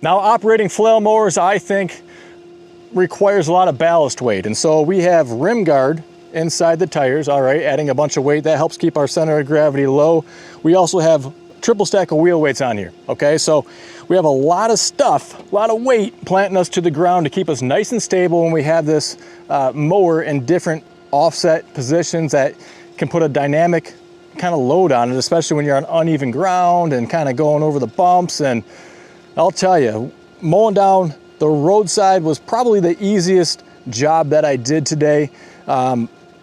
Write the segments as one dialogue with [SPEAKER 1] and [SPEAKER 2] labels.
[SPEAKER 1] Now, operating flail mowers, I think, requires a lot of ballast weight. And so we have rim guard inside the tires, all right, adding a bunch of weight. That helps keep our center of gravity low. We also have triple stack of wheel weights on here, okay? So we have a lot of stuff, a lot of weight planting us to the ground to keep us nice and stable when we have this mower in different offset positions that can put a dynamic kind of load on it, especially when you're on uneven ground and kind of going over the bumps. And I'll tell you, mowing down the roadside was probably the easiest job that I did today.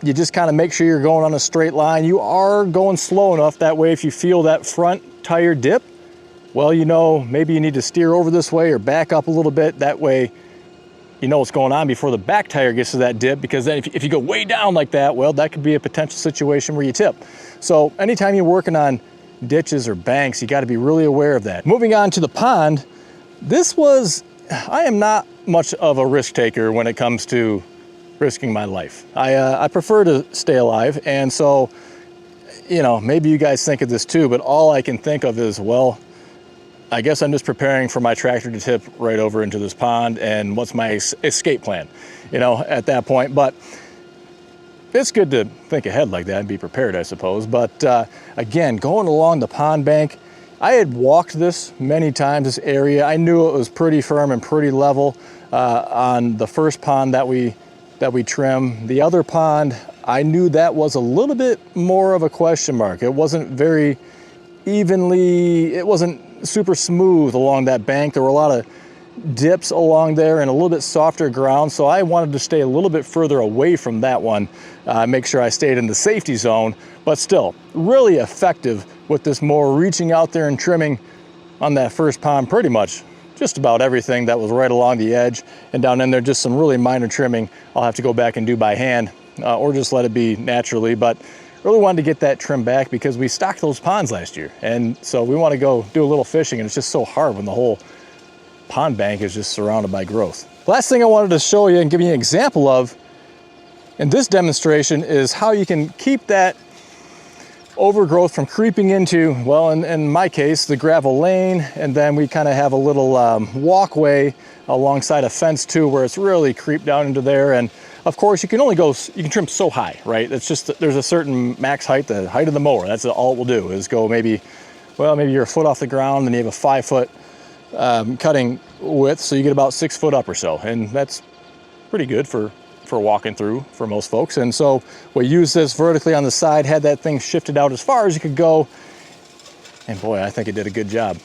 [SPEAKER 1] You just kind of make sure you're going on a straight line. You are going slow enough, that way if you feel that front tire dip, well, you know, maybe you need to steer over this way or back up a little bit. That way you know what's going on before the back tire gets to that dip, because then if you go way down like that, well, that could be a potential situation where you tip. So anytime you're working on ditches or banks, you got to be really aware of that. Moving on to the pond, I am not much of a risk taker when it comes to risking my life. I prefer to stay alive, and so, you know, maybe you guys think of this too, but all I can think of is, well, I guess I'm just preparing for my tractor to tip right over into this pond, and what's my escape plan, you know, at that point. But it's good to think ahead like that and be prepared, I suppose. But again, going along the pond bank, I had walked this many times, this area. I knew it was pretty firm and pretty level on the first pond that we trim. The other pond, I knew that was a little bit more of a question mark. It wasn't very evenly, it wasn't super smooth along that bank. There were a lot of dips along there and a little bit softer ground, so I wanted to stay a little bit further away from that one, make sure I stayed in the safety zone, but still really effective with this mower, reaching out there and trimming on that first pond pretty much just about everything that was right along the edge, and down in there just some really minor trimming I'll have to go back and do by hand or just let it be naturally. But really wanted to get that trim back because we stocked those ponds last year, and so we want to go do a little fishing, and it's just so hard when the whole pond bank is just surrounded by growth. Last thing I wanted to show you and give you an example of in this demonstration is how you can keep that overgrowth from creeping into, well, in my case, the gravel lane, and then we kind of have a little walkway alongside a fence too, where it's really creeped down into there. And of course, you can trim so high, right? It's just, there's a certain max height, the height of the mower. That's all it will do, is go maybe you're a foot off the ground, and you have a 5 foot cutting width, so you get about 6 foot up or so, and that's pretty good for walking through for most folks. And so we used this vertically on the side, had that thing shifted out as far as you could go, and boy, I think it did a good job.